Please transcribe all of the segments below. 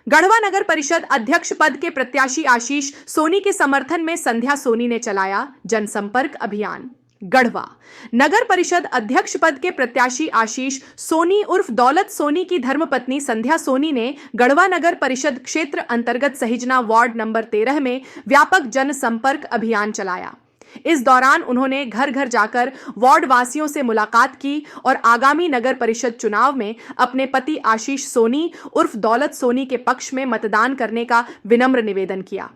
गढ़वा नगर परिषद अध्यक्ष पद के प्रत्याशी आशीष सोनी के समर्थन में संध्या सोनी ने चलाया जनसंपर्क अभियान। गढ़वा नगर परिषद अध्यक्ष पद के प्रत्याशी आशीष सोनी उर्फ दौलत सोनी की धर्मपत्नी संध्या सोनी ने गढ़वा नगर परिषद क्षेत्र अंतर्गत सहिजना वार्ड नंबर 13 में व्यापक जनसंपर्क अभियान चलाया। इस दौरान उन्होंने घर घर जाकर वार्ड वासियों से मुलाकात की और आगामी नगर परिषद चुनाव में अपने पति आशीष सोनी उर्फ दौलत सोनी के पक्ष में मतदान करने का विनम्र निवेदन किया।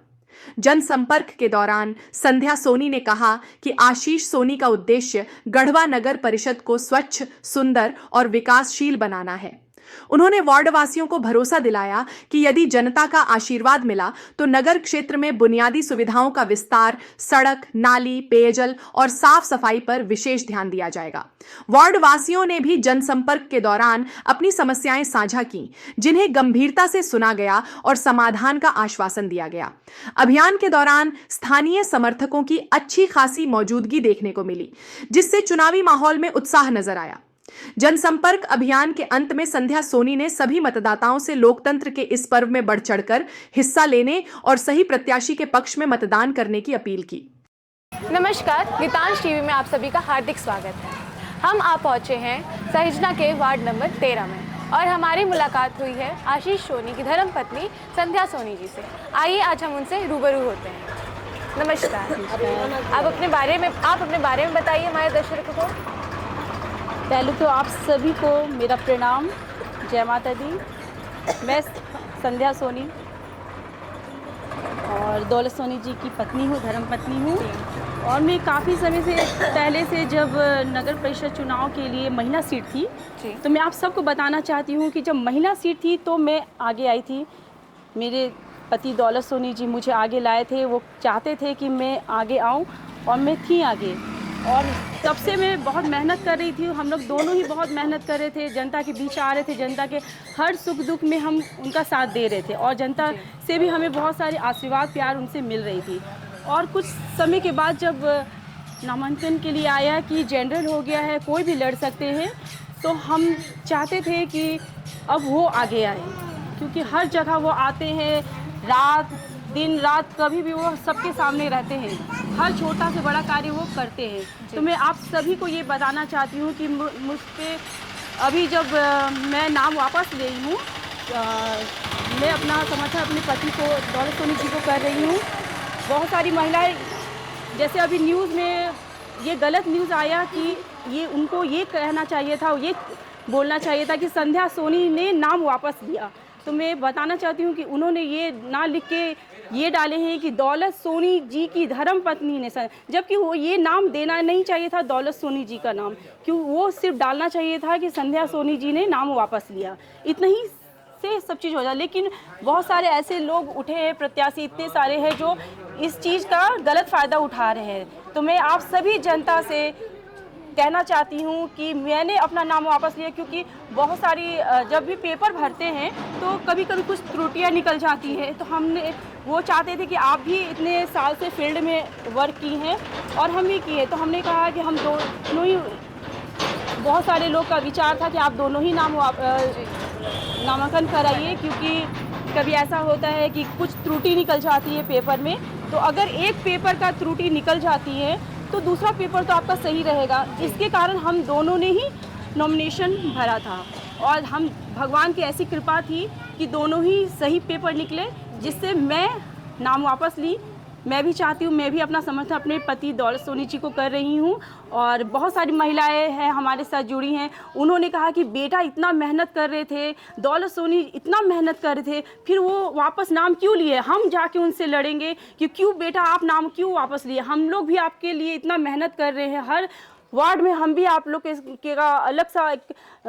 जनसंपर्क के दौरान संध्या सोनी ने कहा कि आशीष सोनी का उद्देश्य गढ़वा नगर परिषद को स्वच्छ, सुंदर और विकासशील बनाना है। उन्होंने वार्ड वासियों को भरोसा दिलाया कि यदि जनता का आशीर्वाद मिला तो नगर क्षेत्र में बुनियादी सुविधाओं का विस्तार, सड़क, नाली, पेयजल और साफ सफाई पर विशेष ध्यान दिया जाएगा। वार्ड वासियों ने भी जनसंपर्क के दौरान अपनी समस्याएं साझा की, जिन्हें गंभीरता से सुना गया और समाधान का आश्वासन दिया गया। अभियान के दौरान स्थानीय समर्थकों की अच्छी खासी मौजूदगी देखने को मिली, जिससे चुनावी माहौल में उत्साह नजर आया। जनसंपर्क अभियान के अंत में संध्या सोनी ने सभी मतदाताओं से लोकतंत्र के इस पर्व में बढ़ चढ़कर हिस्सा लेने और सही प्रत्याशी के पक्ष में मतदान करने की अपील की। नमस्कार, गीतांश टीवी में आप सभी का हार्दिक स्वागत है। हम आ पहुंचे हैं सहिजना के वार्ड नंबर 13 में और हमारी मुलाकात हुई है आशीष सोनी की धर्मपत्नी संध्या सोनी जी से। आइए आज हम उनसे रूबरू होते हैं। नमस्कार। आप अपने बारे में बताइए हमारे दर्शकों को। पहले तो आप सभी को मेरा प्रणाम, जय माता दी। मैं संध्या सोनी और दौलत सोनी जी की पत्नी हूँ, धर्मपत्नी हूँ। और मैं काफ़ी समय से पहले से जब नगर परिषद चुनाव के लिए महिला सीट थी तो मैं आप सबको बताना चाहती हूँ कि जब महिला सीट थी तो मैं आगे आई थी। मेरे पति दौलत सोनी जी मुझे आगे लाए थे, वो चाहते थे कि मैं आगे आऊँ और मैं थी आगे। और तब से मैं बहुत मेहनत कर रही थी, हम लोग दोनों ही बहुत मेहनत कर रहे थे, जनता के बीच आ रहे थे, जनता के हर सुख दुख में हम उनका साथ दे रहे थे और जनता से भी हमें बहुत सारे आशीर्वाद प्यार उनसे मिल रही थी। और कुछ समय के बाद जब नामांकन के लिए आया कि जनरल हो गया है, कोई भी लड़ सकते हैं, तो हम चाहते थे कि अब वो आगे आए, क्योंकि हर जगह वो आते हैं, दिन रात कभी भी वो सबके सामने रहते हैं, हर छोटा से बड़ा कार्य वो करते हैं। तो मैं आप सभी को ये बताना चाहती हूँ कि मुझ पे अभी जब मैं नाम वापस ले रही हूँ, मैं अपना समर्थन अपने पति को दौलत सोनी जी को कर रही हूँ। बहुत सारी महिलाएं, जैसे अभी न्यूज़ में ये गलत न्यूज़ आया कि ये उनको ये कहना चाहिए था, ये बोलना चाहिए था कि संध्या सोनी ने नाम वापस लिया। तो मैं बताना चाहती हूँ कि उन्होंने ये ना लिख के ये डाले हैं कि दौलत सोनी जी की धर्मपत्नी ने, जबकि वो ये नाम देना नहीं चाहिए था दौलत सोनी जी का नाम, क्यों वो सिर्फ डालना चाहिए था कि संध्या सोनी जी ने नाम वापस लिया। इतना ही से सब चीज़ हो जाए। लेकिन बहुत सारे ऐसे लोग उठे हैं, प्रत्याशी इतने सारे हैं जो इस चीज़ का गलत फ़ायदा उठा रहे हैं। तो मैं आप सभी जनता से कहना चाहती हूँ कि मैंने अपना नाम वापस लिया, क्योंकि बहुत सारी जब भी पेपर भरते हैं तो कभी कभी कुछ त्रुटियाँ निकल जाती हैं। तो हमने वो चाहते थे कि आप भी इतने साल से फील्ड में वर्क की हैं और हम भी किए, तो हमने कहा कि हम दोनों ही, बहुत सारे लोग का विचार था कि आप दोनों ही नामांकन कराइए, क्योंकि कभी ऐसा होता है कि कुछ त्रुटि निकल जाती है पेपर में। तो अगर एक पेपर का त्रुटि निकल जाती है तो दूसरा पेपर तो आपका सही रहेगा। इसके कारण हम दोनों ने ही नॉमिनेशन भरा था और हम भगवान की ऐसी कृपा थी कि दोनों ही सही पेपर निकले, जिससे मैं नाम वापस ली। मैं भी चाहती हूँ, मैं भी अपना समर्थन अपने पति दौलत सोनी जी को कर रही हूँ। और बहुत सारी महिलाएं हैं हमारे साथ जुड़ी हैं, उन्होंने कहा कि बेटा इतना मेहनत कर रहे थे, दौलत सोनी इतना मेहनत कर रहे थे, फिर वो वापस नाम क्यों लिए? हम जाके उनसे लड़ेंगे कि क्यों बेटा आप नाम क्यों वापस लिए? हम लोग भी आपके लिए इतना मेहनत कर रहे हैं, हर वार्ड में हम भी आप लोग के का अलग सा एक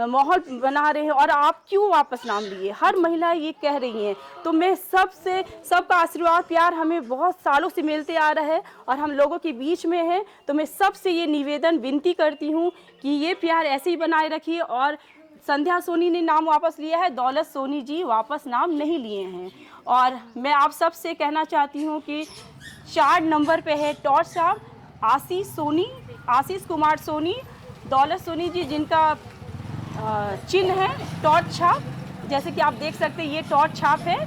माहौल बना रहे हैं और आप क्यों वापस नाम लिए? हर महिलाएं ये कह रही हैं। तो मैं सबका आशीर्वाद प्यार हमें बहुत सालों से मिलते आ रहा है और हम लोगों के बीच में है। तो मैं सबसे ये निवेदन विनती करती हूँ कि ये प्यार ऐसे ही बनाए रखिए। और संध्या सोनी ने नाम वापस लिया है, दौलत सोनी जी वापस नाम नहीं लिए हैं। और मैं आप सब से कहना चाहती हूँ कि 4 नंबर पे है टॉर्च साहब, आशीष कुमार सोनी, दौलत सोनी जी जिनका चिन्ह है टॉर्च छाप, जैसे कि आप देख सकते हैं ये टॉर्च छाप है।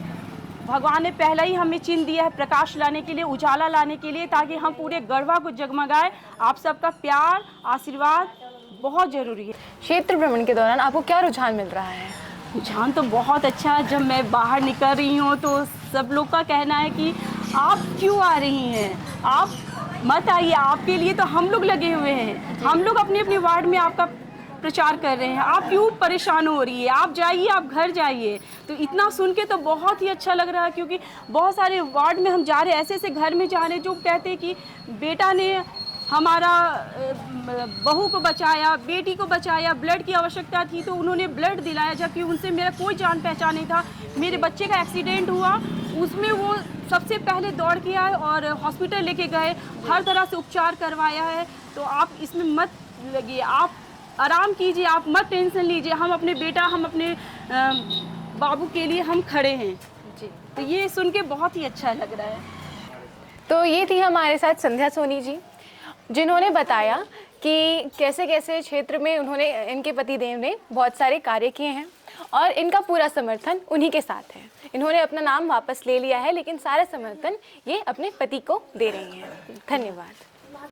भगवान ने पहला ही हमें चिन्ह दिया है प्रकाश लाने के लिए, उजाला लाने के लिए, ताकि हम पूरे गढ़वा को जगमगाए। आप सबका प्यार आशीर्वाद बहुत ज़रूरी है। क्षेत्र भ्रमण के दौरान आपको क्या रुझान मिल रहा है? रुझान तो बहुत अच्छा है। जब मैं बाहर निकल रही हूँ तो सब लोग का कहना है कि आप क्यों आ रही हैं, आप मत आइए, आपके लिए तो हम लोग लगे हुए हैं। हम लोग अपने अपने वार्ड में आपका प्रचार कर रहे हैं, आप क्यों परेशान हो रही है, आप जाइए, आप घर जाइए। तो इतना सुन के तो बहुत ही अच्छा लग रहा है, क्योंकि बहुत सारे वार्ड में हम जा रहे हैं, ऐसे ऐसे घर में जा रहे हैं जो कहते हैं कि बेटा ने हमारा बहू को बचाया, बेटी को बचाया, ब्लड की आवश्यकता थी तो उन्होंने ब्लड दिलाया, जबकि उनसे मेरा कोई जान पहचान नहीं था। मेरे बच्चे का एक्सीडेंट हुआ, उसमें वो सबसे पहले दौड़ के आए और हॉस्पिटल लेके गए, हर तरह से उपचार करवाया है। तो आप इसमें मत लगिए, आप आराम कीजिए, आप मत टेंशन लीजिए। हम अपने बेटा, हम अपने बाबू के लिए हम खड़े हैं जी। तो ये सुन के बहुत ही अच्छा लग रहा है। तो ये थी हमारे साथ संध्या सोनी जी, जिन्होंने बताया कि कैसे कैसे क्षेत्र में उन्होंने, इनके पतिदेव ने बहुत सारे कार्य किए हैं और इनका पूरा समर्थन उन्हीं के साथ है। इन्होंने अपना नाम वापस ले लिया है, लेकिन सारा समर्थन ये अपने पति को दे रही हैं। धन्यवाद।